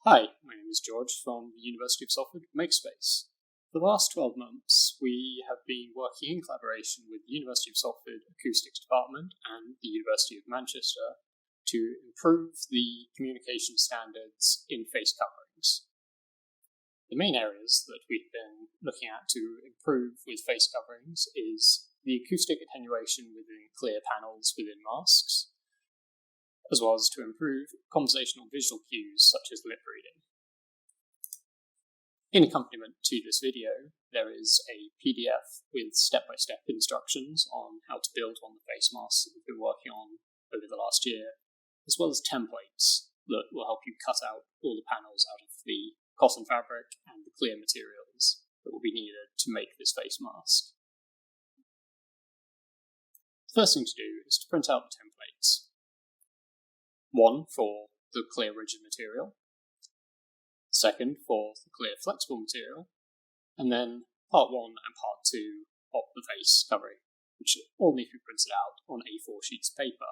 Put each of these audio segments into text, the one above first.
Hi, my name is George from the University of Salford Makespace. For the last 12 months, we have been working in collaboration with the University of Salford Acoustics Department and the University of Manchester to improve the communication standards in face coverings. The main areas that we've been looking at to improve with face coverings is the acoustic attenuation within clear panels within masks, as well as to improve conversational visual cues such as lip reading. In accompaniment to this video, there is a PDF with step-by-step instructions on how to build on the face masks that we've been working on over the last year, as well as templates that will help you cut out all the panels out of the cotton fabric and the clear materials that will be needed to make this face mask. The first thing to do is to print out the templates. One for the clear rigid material, second for the clear flexible material, and then part 1 and part 2 of the face covering, which all need to be printed out on A4 sheets of paper.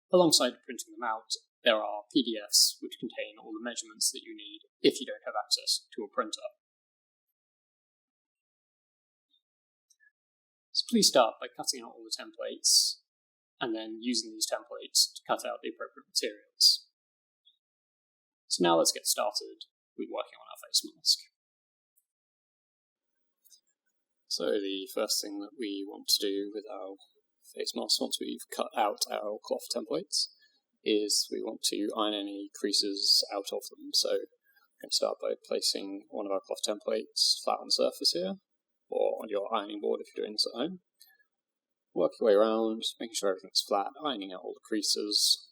Alongside printing them out, there are PDFs which contain all the measurements that you need if you don't have access to a printer. So please start by cutting out all the templates and then using these templates to cut out the appropriate materials. So now let's get started with working on our face mask. So the first thing that we want to do with our face mask, once we've cut out our cloth templates, is we want to iron any creases out of them. So we're going to start by placing one of our cloth templates flat on the surface here, or on your ironing board if you're doing this at home. Work your way around, making sure everything's flat, ironing out all the creases.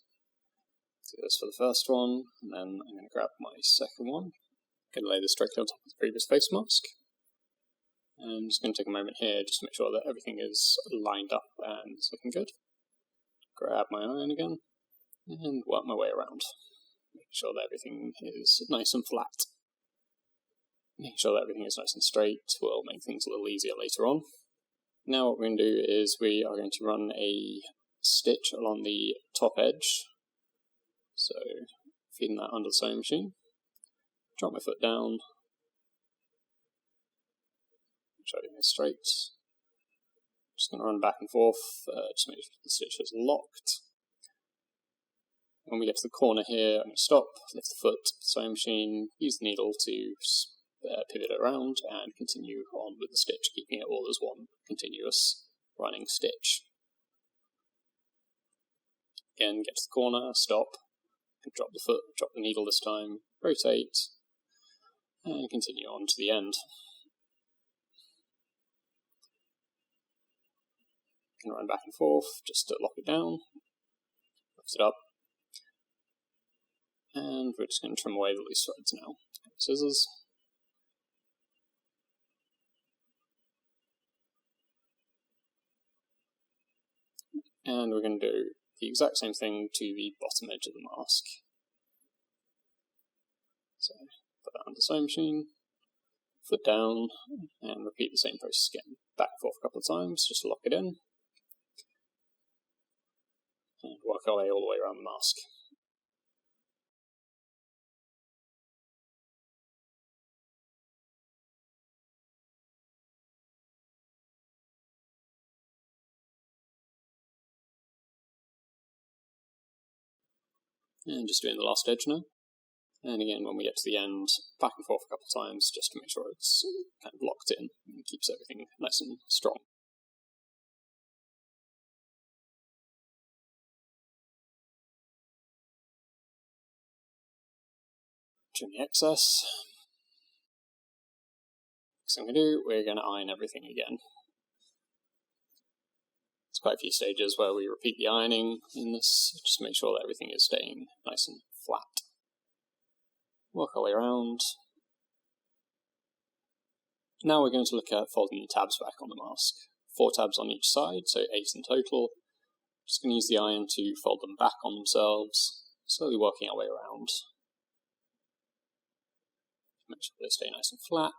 Do this for the first one, and then I'm going to grab my second one. I'm going to lay this directly on top of the previous face mask. And I'm just going to take a moment here just to make sure that everything is lined up and is looking good. Grab my iron again, and work my way around. Making sure that everything is nice and flat. Making sure that everything is nice and straight will make things a little easier later on. Now what we're going to do is we are going to run a stitch along the top edge. So feeding that under the sewing machine. Drop my foot down. Make sure everything is straight. Just going to run back and forth, just make sure the stitch is locked. When we get to the corner here, I'm going to stop, lift the foot, sewing machine, use the needle to pivot it around and continue on with the stitch, keeping it all as one continuous running stitch. Again, get to the corner, stop, drop the foot, drop the needle this time, rotate, and continue on to the end. Can run back and forth just to lock it down, lift it up, and we're just going to trim away the loose threads now. Scissors. And we're going to do the exact same thing to the bottom edge of the mask. So, put that on the sewing machine, foot down, and repeat the same process again. Back and forth a couple of times, just to lock it in. And work our way all the way around the mask. And just doing the last edge now. And again, when we get to the end, back and forth a couple of times just to make sure it's kind of locked in and keeps everything nice and strong. Trim the excess. Next thing we do, we're going to iron everything again. There's quite a few stages where we repeat the ironing in this, just to make sure that everything is staying nice and flat. Work our way around. Now we're going to look at folding the tabs back on the mask. 4 tabs on each side, so 8 in total. Just going to use the iron to fold them back on themselves, slowly working our way around. Make sure they stay nice and flat.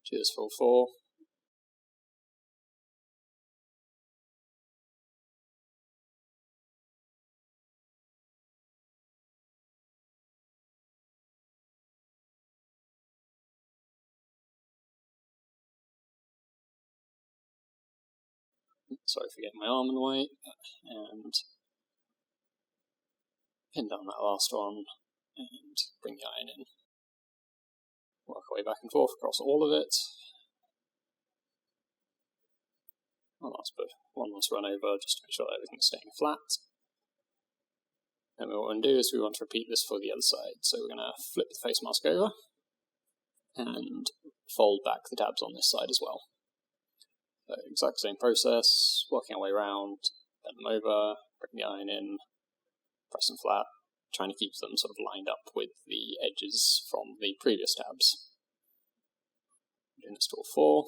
Do this for all 4. sorry for getting my arm in the way, and pin down that last one, and bring the iron in. Work our way back and forth across all of it. One last run over just to make sure that everything's staying flat. Then what we're going to do is we want to repeat this for the other side. So we're going to flip the face mask over and fold back the tabs on this side as well. So exact same process, working our way around, bend them over, bring the iron in, press them flat, trying to keep them sort of lined up with the edges from the previous tabs. Doing this to all four.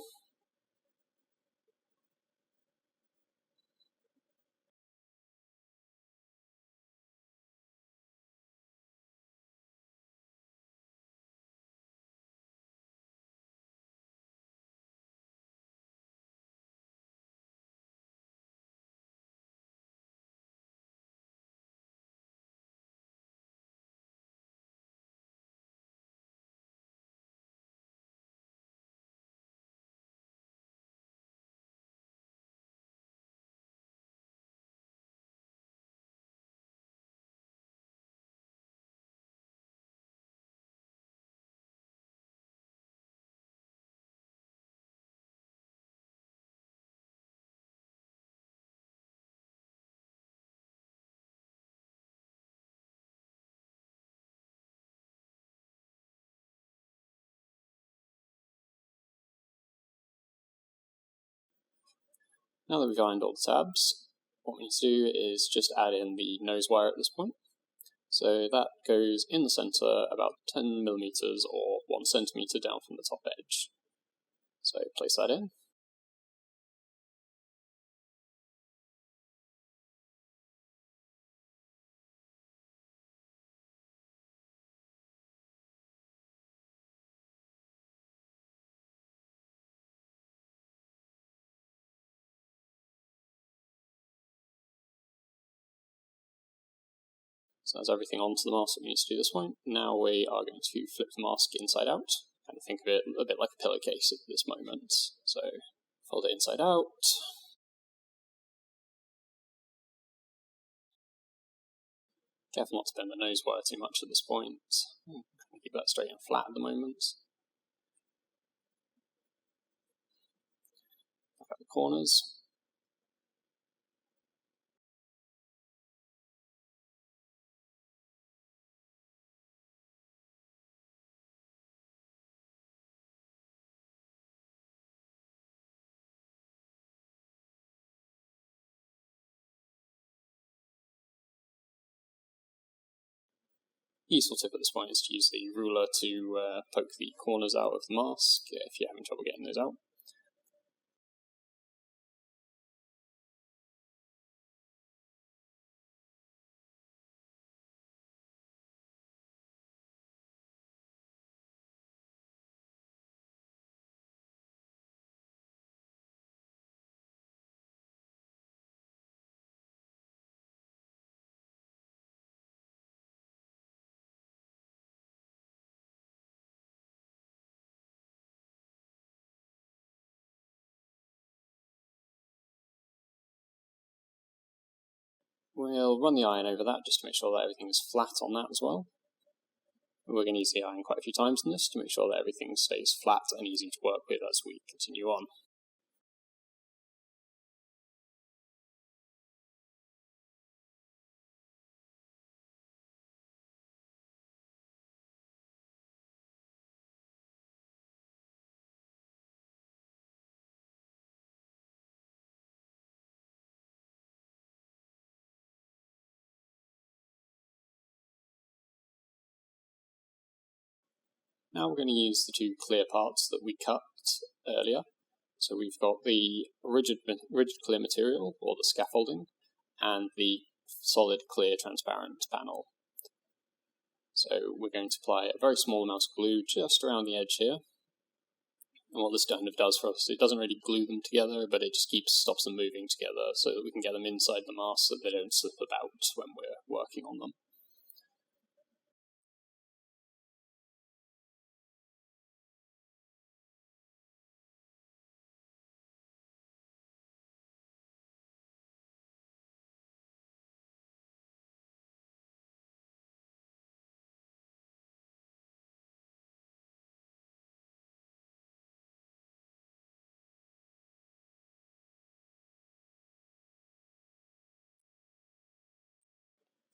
Now that we've ironed all the tabs, what we need to do is just add in the nose wire at this point. So that goes in the centre about 10 millimeters or 1 centimeter down from the top edge. So place that in. So that's everything onto the mask that we need to do this point. Now we are going to flip the mask inside out. Kind of think of it a bit like a pillowcase at this moment. So fold it inside out. Careful not to bend the nose wire too much at this point. Keep that straight and flat at the moment. Back at the corners. Useful tip at this point is to use the ruler to poke the corners out of the mask if you're having trouble getting those out. We'll run the iron over that just to make sure that everything is flat on that as well. We're going to use the iron quite a few times in this to make sure that everything stays flat and easy to work with as we continue on. Now we're going to use the two clear parts that we cut earlier. So we've got the rigid clear material, or the scaffolding, and the solid clear transparent panel. So we're going to apply a very small amount of glue just around the edge here. And what this kind of does for us, it doesn't really glue them together, but it just stops them moving together so that we can get them inside the mask so that they don't slip about when we're working on them.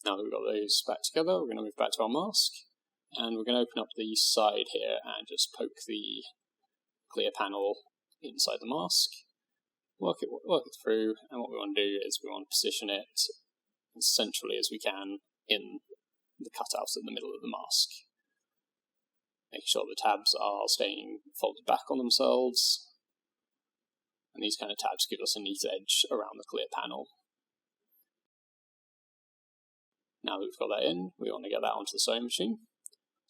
Now that we've got those back together, we're going to move back to our mask, and we're going to open up the side here and just poke the clear panel inside the mask, work it through, and what we want to do is we want to position it as centrally as we can in the cutout in the middle of the mask, making sure the tabs are staying folded back on themselves, and these kind of tabs give us a neat edge around the clear panel. Now that we've got that in, we want to get that onto the sewing machine.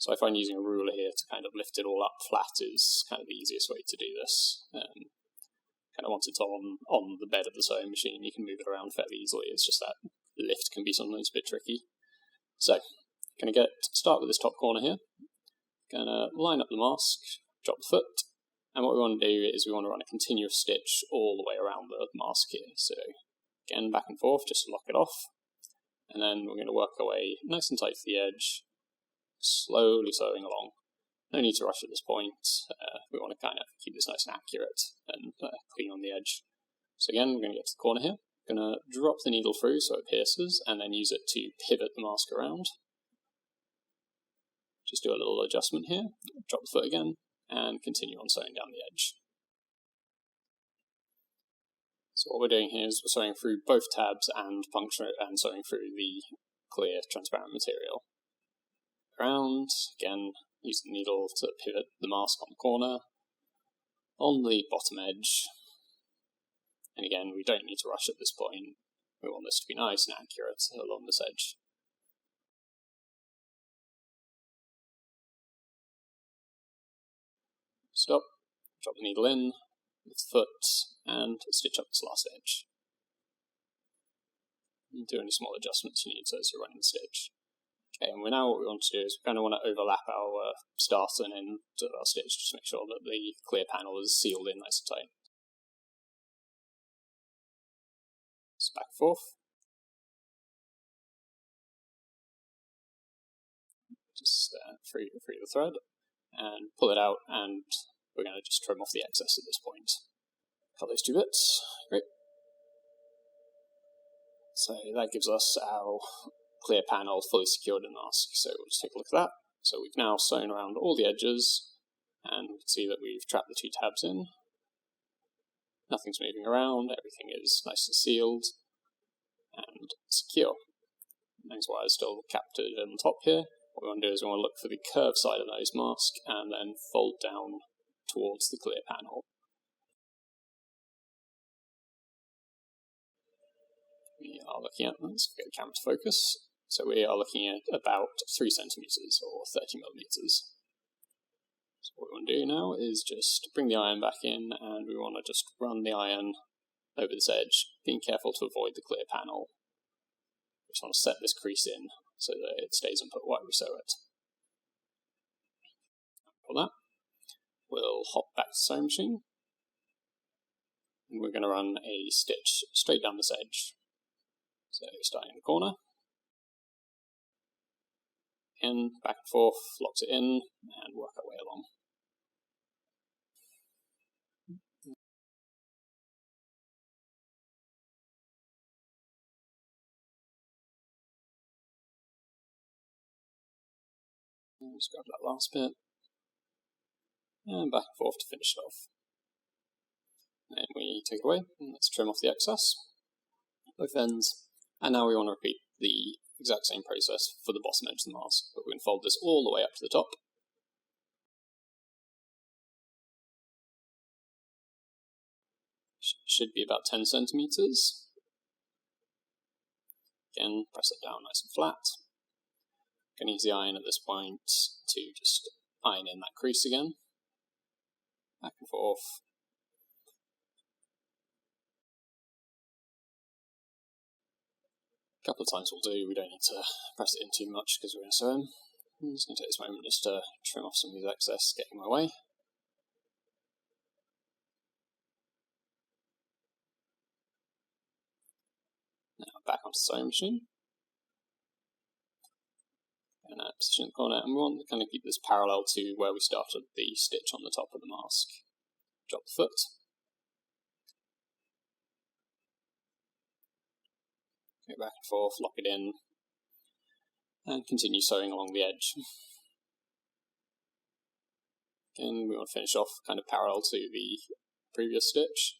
So I find using a ruler here to kind of lift it all up flat is kind of the easiest way to do this. Kind of once it's on the bed of the sewing machine, you can move it around fairly easily. It's just that lift can be sometimes a bit tricky. So, going to start with this top corner here. Going to line up the mask, drop the foot, and what we want to do is we want to run a continuous stitch all the way around the mask here. So, again, back and forth, just to lock it off. And then we're going to work our way nice and tight to the edge, slowly sewing along. No need to rush at this point. We want to kind of keep this nice and accurate and clean on the edge. So again, we're going to get to the corner here. Going to drop the needle through so it pierces, and then use it to pivot the mask around. Just do a little adjustment here, drop the foot again, and continue on sewing down the edge. So what we're doing here is we're sewing through both tabs and sewing through the clear transparent material. Around, again, use the needle to pivot the mask on the corner, on the bottom edge, and again, we don't need to rush at this point. We want this to be nice and accurate along this edge. Stop, drop the needle in, lift the foot, and stitch up this last edge. And do any small adjustments you need as you're running the stitch. Okay, and now what we want to do is we kind of want to overlap our start and end of our stitch, just to make sure that the clear panel is sealed in nice and tight. Just back and forth. Just free the thread and pull it out, and we're going to just trim off the excess at this point. Cut those two bits. Great. So that gives us our clear panel fully secured in the mask. So we'll just take a look at that. So we've now sewn around all the edges, and we can see that we've trapped the two tabs in. Nothing's moving around, everything is nice and sealed and secure. Those wires still captured on the top here. What we want to do is we want to look for the curved side of the nose mask and then fold down towards the clear panel. We are looking at, let's get the camera to focus. So we are looking at about 3 centimeters or 30 millimeters. So what we want to do now is just bring the iron back in, and we want to just run the iron over this edge, being careful to avoid the clear panel. We just want to set this crease in so that it stays and put while we sew it. For that, we'll hop back to the sewing machine, and we're going to run a stitch straight down this edge. So starting in the corner, in, back and forth, locks it in, and work our way along. Just grab that last bit, and back and forth to finish it off. Then we take it away, and let's trim off the excess, both ends, and now we want to repeat the exact same process for the bottom edge of the mask, but we can fold this all the way up to the top. Should be about 10 centimeters. Again, press it down nice and flat. You can use the iron at this point to just iron in that crease again. Back and forth. A couple of times will do, we don't need to press it in too much because we're going to sew them. I'm just going to take this moment just to trim off some of these excess getting in my way. Now back onto the sewing machine. And position in the corner, and we want to kind of keep this parallel to where we started the stitch on the top of the mask. Drop the foot. Go back and forth, lock it in, and continue sewing along the edge. Again, we want to finish off kind of parallel to the previous stitch.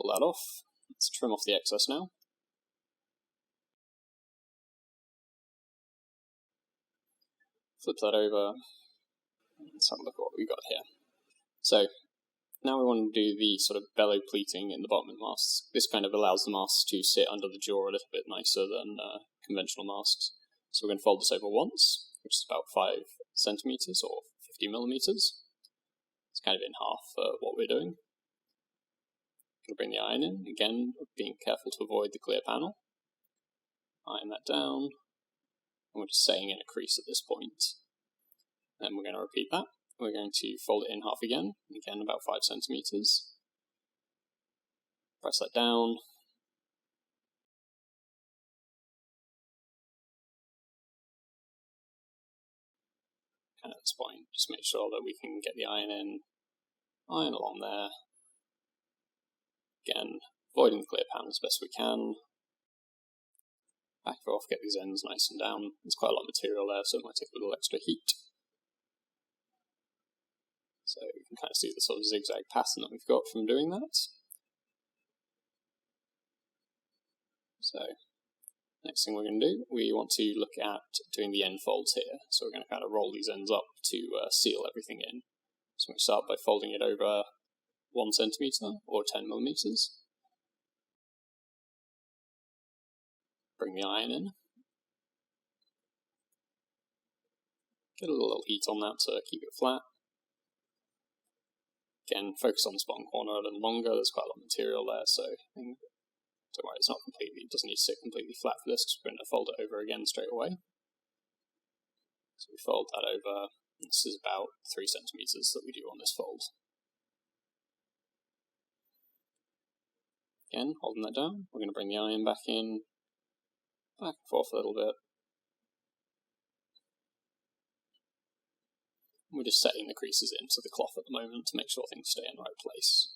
Pull that off. Let's trim off the excess now. Flip that over. Let's have a look at what we've got here. So now we want to do the sort of bellow pleating in the bottom of the mask. This kind of allows the mask to sit under the jaw a little bit nicer than conventional masks. So we're going to fold this over once, which is about 5 centimeters or 50 millimeters. It's kind of in half for what we're doing. Going to bring the iron in, again being careful to avoid the clear panel. Iron that down, and we're just setting in a crease at this point. Then we're going to repeat that. We're going to fold it in half again about 5 centimeters. Press that down. And at this point, just make sure that we can get the iron in, iron along there. Again, avoiding the clear panel as best we can. Back it off, get these ends nice and down. There's quite a lot of material there, so it might take a little extra heat. So you can kind of see the sort of zigzag pattern that we've got from doing that. So next thing we're going to do, we want to look at doing the end folds here. So we're going to kind of roll these ends up to seal everything in. So we start by folding it over 1 centimeter or 10 millimeters. Bring the iron in. Get a little heat on that to keep it flat. Again, focus on this bottom corner a little longer. There's quite a lot of material there, so don't worry, it doesn't need to sit completely flat for this, because we're going to fold it over again straight away. So we fold that over. This is about 3 centimeters that we do on this fold. Again, holding that down, we're going to bring the iron back in, back and forth a little bit. We're just setting the creases into the cloth at the moment to make sure things stay in the right place.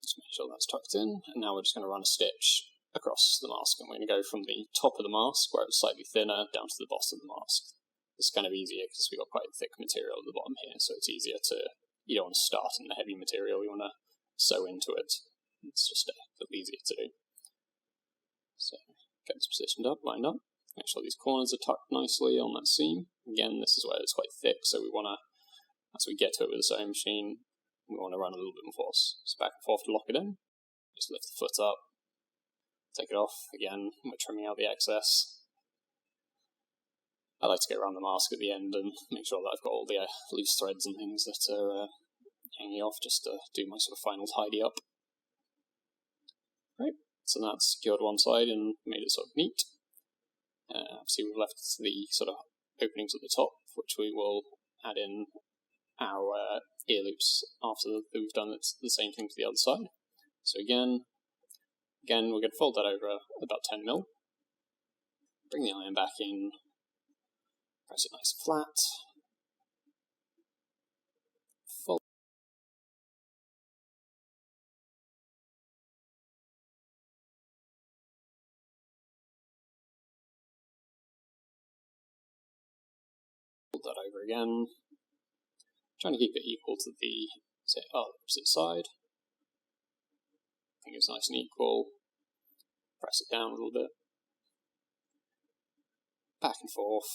Just make sure that's tucked in, and now we're just going to run a stitch across the mask, and we're going to go from the top of the mask, where it's slightly thinner, down to the bottom of the mask. It's kind of easier because we've got quite thick material at the bottom here, so it's easier to, you don't want to start in the heavy material, you want to sew into it. It's just a little easier to do. So get this positioned up, lined up. Make sure these corners are tucked nicely on that seam. Again, this is where it's quite thick, so we want to, as we get to it with the sewing machine, we want to run a little bit more force. So back and forth to lock it in. Just lift the foot up, take it off. Again, we're trimming out the excess. I like to go around the mask at the end and make sure that I've got all the loose threads and things that are hanging off, just to do my sort of final tidy up. Right, so that's secured one side and made it sort of neat. Obviously we've left the sort of openings at the top, which we will add in our ear loops after we've done the same thing to the other side. So again we're going to fold that over about 10 mil. Bring the iron back in, press it nice and flat. Fold that over again, trying to keep it equal to the opposite side. I think it's nice and equal. Press it down a little bit, back and forth,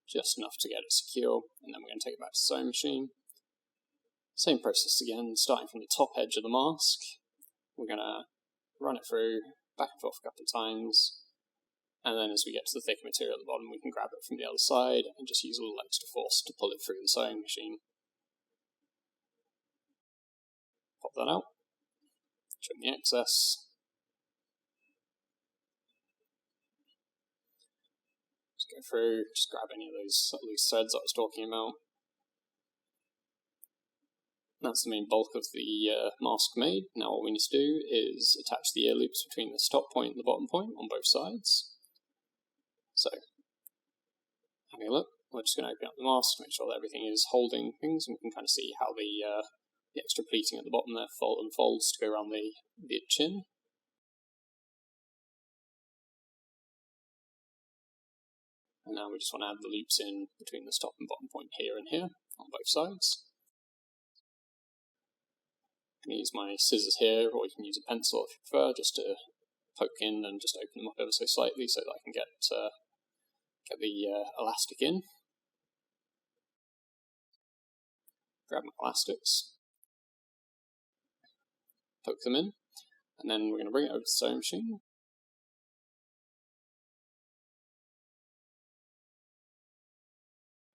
just enough to get it secure, and then we're going to take it back to the sewing machine. Same process again, starting from the top edge of the mask. We're going to run it through, back and forth a couple of times, and then as we get to the thicker material at the bottom, we can grab it from the other side and just use a little extra force to pull it through the sewing machine. Pop that out, trim the excess. Just go through, just grab any of those loose threads I was talking about. That's the main bulk of the mask made. Now what we need to do is attach the ear loops between the top point and the bottom point on both sides. So, having a look, we're just going to open up the mask, make sure that everything is holding things, and we can kind of see how the extra pleating at the bottom there unfolds to go around the chin. And now we just want to add the loops in between the top and bottom point here and here on both sides. I can use my scissors here, or you can use a pencil if you prefer, just to poke in and just open them up ever so slightly so that I can get the elastic in. Grab my elastics, poke them in, and then we're going to bring it over to the sewing machine.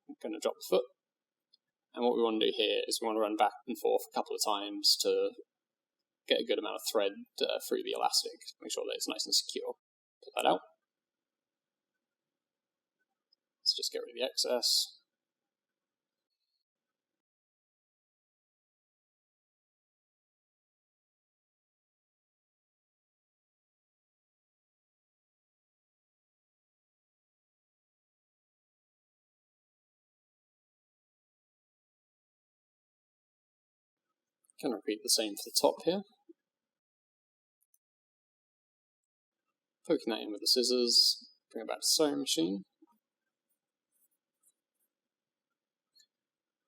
I'm going to drop the foot, and what we want to do here is we want to run back and forth a couple of times to get a good amount of thread through the elastic, make sure that it's nice and secure. Put that out. Let's just get rid of the excess. Can repeat the same for the top here. Poking that in with the scissors, bring it back to the sewing machine.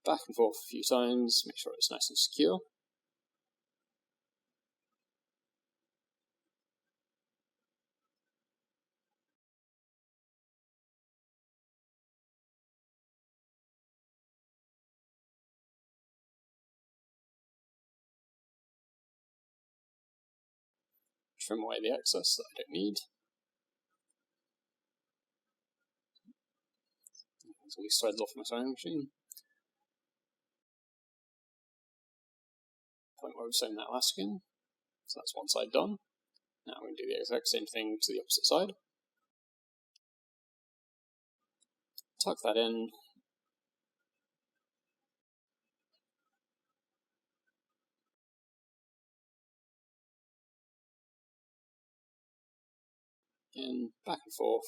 Back and forth a few times, make sure it's nice and secure. Trim away the excess that I don't need. There's all these threads off my sewing machine. Point where we've sewn that elastic in. So that's one side done. Now we're going to do the exact same thing to the opposite side. Tuck that in. Again, back and forth.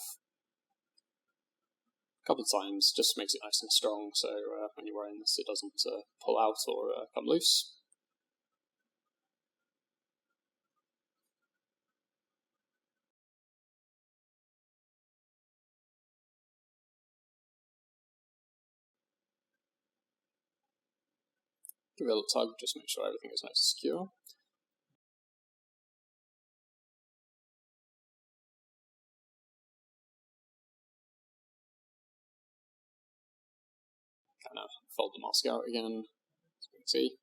A couple of times, just makes it nice and strong, so when you're wearing this it doesn't pull out or come loose. Give it a little tug, just make sure everything is nice and secure. Kind of fold the mask out again, as you can see.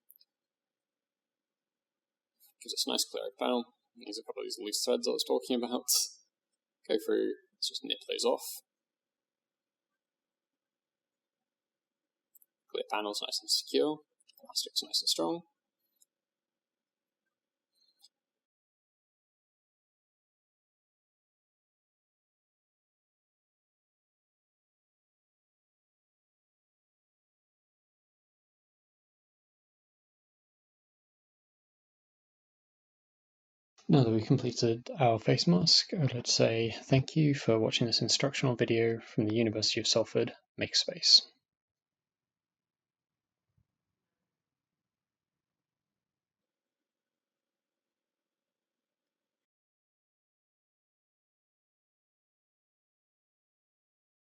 Gives us a nice clear panel. These are a couple of these loose threads I was talking about. Go through, let's just nip those off. Clear panel's nice and secure. Elastic's nice and strong. Now that we've completed our face mask, I'd like to say thank you for watching this instructional video from the University of Salford Makerspace.